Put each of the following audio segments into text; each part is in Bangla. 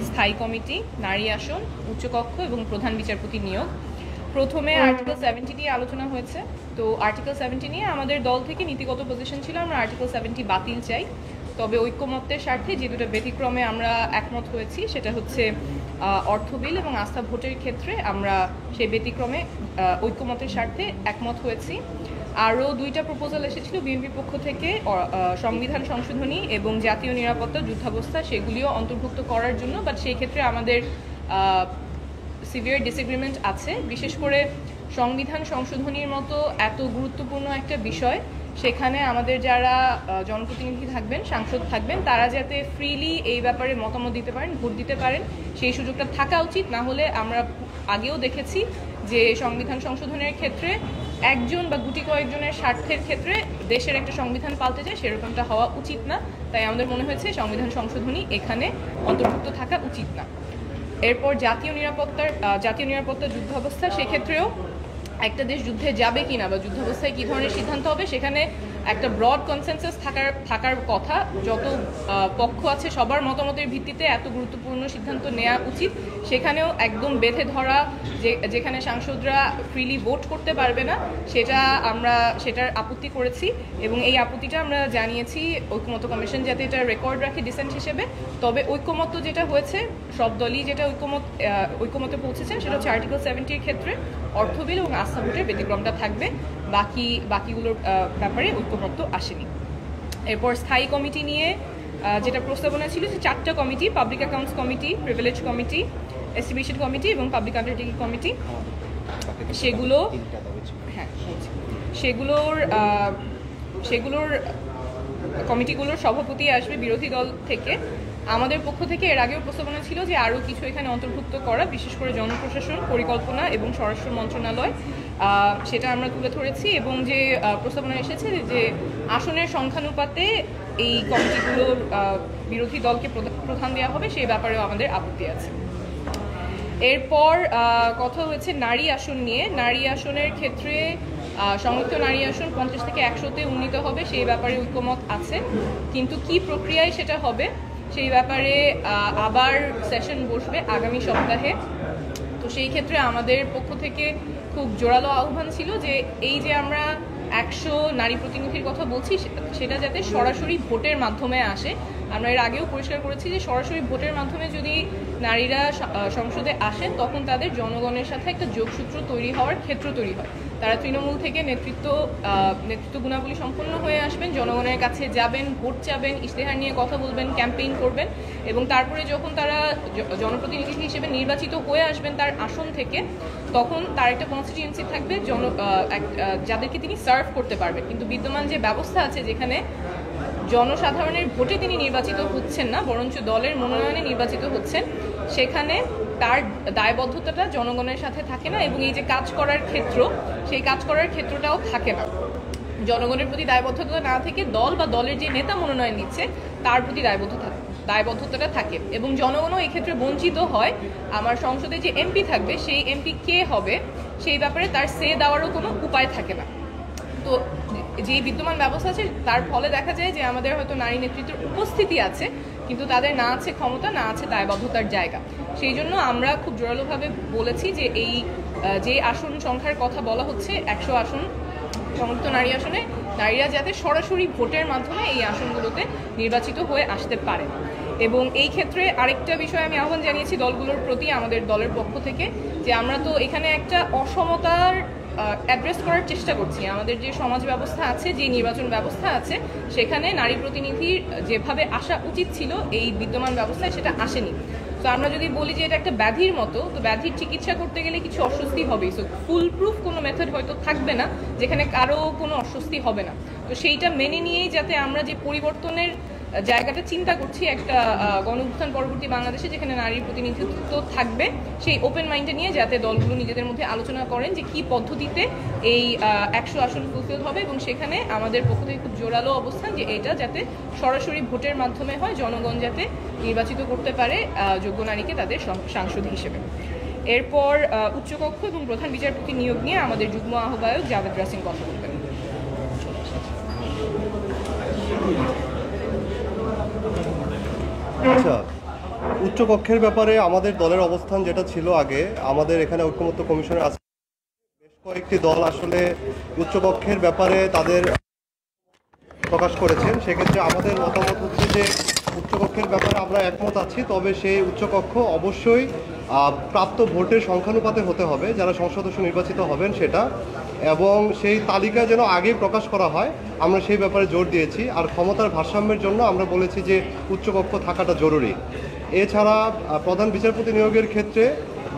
স্থায়ী কমিটি, নারী আসন, উচ্চকক্ষ এবং প্রধান বিচারপতি নিয়োগ। প্রথমে আর্টিকেল 70 নিয়ে আলোচনা হয়েছে। তো আর্টিকেল 70 নিয়ে আমাদের দল থেকে নীতিগত পজিশন ছিল আমরা আর্টিকেল 70 বাতিল চাই। তবে ঐক্যমত্যের স্বার্থে যে দুটো ব্যতিক্রমে আমরা একমত হয়েছি সেটা হচ্ছে অর্থ বিল এবং আস্থা ভোটের ক্ষেত্রে আমরা সেই ব্যতিক্রমে ঐক্যমতের স্বার্থে একমত হয়েছি। আরও দুইটা প্রপোজাল এসেছিল বিএনপির পক্ষ থেকে, সংবিধান সংশোধনী এবং জাতীয় নিরাপত্তা যুদ্ধাবস্থা, সেগুলিও অন্তর্ভুক্ত করার জন্য। বাট সেই ক্ষেত্রে আমাদের সিভিয়ার ডিসএগ্রিমেন্ট আছে। বিশেষ করে সংবিধান সংশোধনীর মতো এত গুরুত্বপূর্ণ একটা বিষয়, সেখানে আমাদের যারা জনপ্রতিনিধি থাকবেন, সাংসদ থাকবেন, তারা যাতে ফ্রিলি এই ব্যাপারে মতামত দিতে পারেন, ভোট দিতে পারেন, সেই সুযোগটা থাকা উচিত। না হলে আমরা আগেও দেখেছি যে সংবিধান সংশোধনের ক্ষেত্রে একজন বা গুটি কয়েকজনের স্বার্থের ক্ষেত্রে দেশের একটা সংবিধান পাল্টে যায়, সেরকমটা হওয়া উচিত না। তাই আমাদের মনে হয়েছে সংবিধান সংশোধনী এখানে অন্তর্ভুক্ত থাকা উচিত না। এরপর জাতীয় নিরাপত্তা যুদ্ধাবস্থা, সেক্ষেত্রেও একটা দেশ যুদ্ধে যাবে কিনা বা যুদ্ধাবস্থায় কী ধরনের সিদ্ধান্ত হবে, সেখানে একটা ব্রড কনসেনসাস থাকার কথা। যত পক্ষ আছে সবার মতামতের ভিত্তিতে এত গুরুত্বপূর্ণ সিদ্ধান্ত নেওয়া উচিত। সেখানেও একদম বেঁধে ধরা যেখানে সাংসদরা ফ্রিলি ভোট করতে পারবে না, সেটার আপত্তি করেছি এবং এই আপত্তিটা আমরা জানিয়েছি ঐক্যমত্য কমিশন যাতে এটা রেকর্ড রাখে ডিসেন্ট হিসেবে। তবে ঐক্যমত্য যেটা হয়েছে, সব দলই যেটা ঐক্যমত্যে পৌঁছেছেন সেটা হচ্ছে আর্টিকেল 70-র ক্ষেত্রে অর্থ বিল এবং আস্থা ভোটের ব্যতিক্রমটা থাকবে, বাকিগুলোর ব্যাপারে ঐক্যমত্য আসেনি। এরপর স্থায়ী কমিটি নিয়ে যেটা প্রস্তাবনা ছিল যে 4টা committee, public accounts committee, privilege committee, estimation committee এবং পাবলিক আন্ডারটেকিং কমিটি, সেগুলোর কমিটিগুলোর সভাপতি আসবে বিরোধী দল থেকে। আমাদের পক্ষ থেকে এর আগেও প্রস্তাবনা ছিল যে আরও কিছু এখানে অন্তর্ভুক্ত করা, বিশেষ করে জনপ্রশাসন, পরিকল্পনা এবং স্বরাষ্ট্র মন্ত্রণালয়, সেটা আমরা তুলে ধরেছি। এবং যে প্রস্তাবনা এসেছে যে আসনের সংখ্যানুপাতে এই কমিটিগুলোর বিরোধী দলকে প্রধান দেওয়া হবে, সেই ব্যাপারেও আমাদের আপত্তি আছে। এরপর কথা হয়েছে নারী আসন নিয়ে। নারী আসনের ক্ষেত্রে সংযুক্ত নারী আসন 50 থেকে 100-তে উন্নীত হবে, সেই ব্যাপারে ঐক্যমত আছে। কিন্তু কি প্রক্রিয়ায় সেটা হবে সেই ব্যাপারে আবার সেশন বসবে আগামী সপ্তাহে। তো সেই ক্ষেত্রে আমাদের পক্ষ থেকে খুব জোরালো আহ্বান ছিল যে এই যে আমরা 100 নারী প্রতিনিধির কথা বলছি, সেটা যাতে সরাসরি ভোটের মাধ্যমে আসে। আমরা এর আগেও পরিষ্কার করেছি যে সরাসরি ভোটের মাধ্যমে যদি নারীরা সংসদে আসেন, তখন তাদের জনগণের সাথে একটা যোগসূত্র তৈরি হওয়ার ক্ষেত্র তৈরি হয়। তারা তৃণমূল থেকে নেতৃত্ব গুণাবলী সম্পন্ন হয়ে আসবেন, জনগণের কাছে যাবেন, ভোট চাবেন, ইশতেহার নিয়ে কথা বলবেন, ক্যাম্পেইন করবেন, এবং তারপরে যখন তারা জনপ্রতিনিধি হিসেবে নির্বাচিত হয়ে আসবেন তার আসন থেকে, তখন তার একটা কনস্টিটিউয়েন্সি থাকবে যাদেরকে তিনি সার্ভ করতে পারবেন। কিন্তু বিদ্যমান যে ব্যবস্থা আছে, যেখানে জনসাধারণের ভোটে তিনি নির্বাচিত হচ্ছেন না, বরঞ্চ দলের মনোনয়নে নির্বাচিত হচ্ছেন, সেখানে তার দায়বদ্ধতাটা জনগণের সাথে থাকে না এবং এই যে কাজ করার ক্ষেত্র, সেই কাজ করার ক্ষেত্রটাও থাকে না। জনগণের প্রতি দায়বদ্ধতা না থেকে দল বা দলের যে নেতা মনোনয়ন দিচ্ছে তার প্রতি দায়বদ্ধতাটা থাকে এবং জনগণও এই ক্ষেত্রে বঞ্চিত হয়। আমার সংসদে যে এমপি থাকবে, সেই এমপি কে হবে সেই ব্যাপারে তার সে দেওয়ারও কোনো উপায় থাকে না। তো যে বিদ্যমান ব্যবস্থা আছে, তার ফলে দেখা যায় যে আমাদের হয়তো নারী নেতৃত্বের উপস্থিতি আছে, কিন্তু তাদের না আছে ক্ষমতা, না আছে দায়বদ্ধতার জায়গা। সেই জন্য আমরা খুব জোরালোভাবে বলেছি যে এই যে আসন সংখ্যার কথা বলা হচ্ছে, 100 আসন সংযুক্ত নারী আসনে, নারীরা যাতে সরাসরি ভোটের মাধ্যমে এই আসনগুলোতে নির্বাচিত হয়ে আসতে পারে। এবং এই ক্ষেত্রে আরেকটা বিষয় আমি আহ্বান জানিয়েছি দলগুলোর প্রতি আমাদের দলের পক্ষ থেকে, যে আমরা তো এখানে একটা অসমতার অ্যাড্রেস করার চেষ্টা করছি। আমাদের যে সমাজ ব্যবস্থা আছে, যে নির্বাচন ব্যবস্থা আছে, সেখানে নারী প্রতিনিধির যেভাবে আসা উচিত ছিল এই বিদ্যমান ব্যবস্থায় সেটা আসেনি। তো আমরা যদি বলি যে এটা একটা ব্যাধির মতো, তো ব্যাধির চিকিৎসা করতে গেলে কিছু অস্বস্তি হবেই। সো ফুল প্রুফ কোনো মেথড হয়তো থাকবে না যেখানে কারো কোনো অস্বস্তি হবে না। তো সেইটা মেনে নিয়েই যাতে আমরা যে পরিবর্তনের জায়গাটা চিন্তা করছি একটা গণঅভ্যুত্থান পরবর্তী বাংলাদেশে, যেখানে নারীর প্রতিনিধিত্ব থাকবে, সেই ওপেন মাইন্ডে নিয়ে যাতে দলগুলো নিজেদের মধ্যে আলোচনা করেন যে কি পদ্ধতিতে এই 100 আসন ফুলফিল হবে। এবং সেখানে আমাদের পক্ষ থেকে খুব জোরালো অবস্থান যে এটা যাতে সরাসরি ভোটের মাধ্যমে হয়, জনগণ যাতে নির্বাচিত করতে পারে যোগ্য নারীকে তাদের সাংসদ হিসেবে। এরপর উচ্চকক্ষ এবং প্রধান বিচারপতি নিয়োগ নিয়ে আমাদের যুগ্ম আহ্বায়ক জাভেদ রাসিন কথা বলবেন। আচ্ছা, উচ্চকক্ষের ব্যাপারে আমাদের দলের অবস্থান যেটা ছিল আগে, আমাদের এখানে ঐক্যমত্য কমিশনের আছে বেশ কয়েকটি দল আসলে উচ্চকক্ষের ব্যাপারে তাদের প্রকাশ করেছেন। সেক্ষেত্রে আমাদের মতামত হচ্ছে যে উচ্চকক্ষের ব্যাপারে আমরা একমত আছি, তবে সেই উচ্চকক্ষ অবশ্যই প্রাপ্ত ভোটের সংখ্যানুপাতে হতে হবে, যারা সংসদ সদস্য নির্বাচিত হবেন সেটা, এবং সেই তালিকা যেন আগেই প্রকাশ করা হয়, আমরা সেই ব্যাপারে জোর দিয়েছি। আর ক্ষমতার ভারসাম্যের জন্য আমরা বলেছি যে উচ্চকক্ষ থাকাটা জরুরি। এছাড়া প্রধান বিচারপতি নিয়োগের ক্ষেত্রে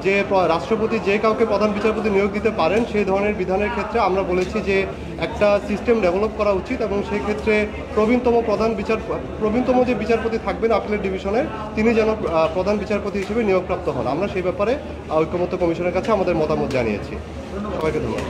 যে রাষ্ট্রপতি যে কাউকে প্রধান বিচারপতি নিয়োগ দিতে পারেন সেই ধরনের বিধানের ক্ষেত্রে আমরা বলেছি যে একটা সিস্টেম ডেভেলপ করা উচিত, এবং সেই ক্ষেত্রে প্রবীণতম যে বিচারপতি থাকবেন আপিলের ডিভিশনের, তিনি যেন প্রধান বিচারপতি হিসেবে নিয়োগপ্রাপ্ত হন। আমরা সেই ব্যাপারে ঐক্যমত্য কমিশনের কাছে আমাদের মতামত জানিয়েছি। সবাইকে ধন্যবাদ।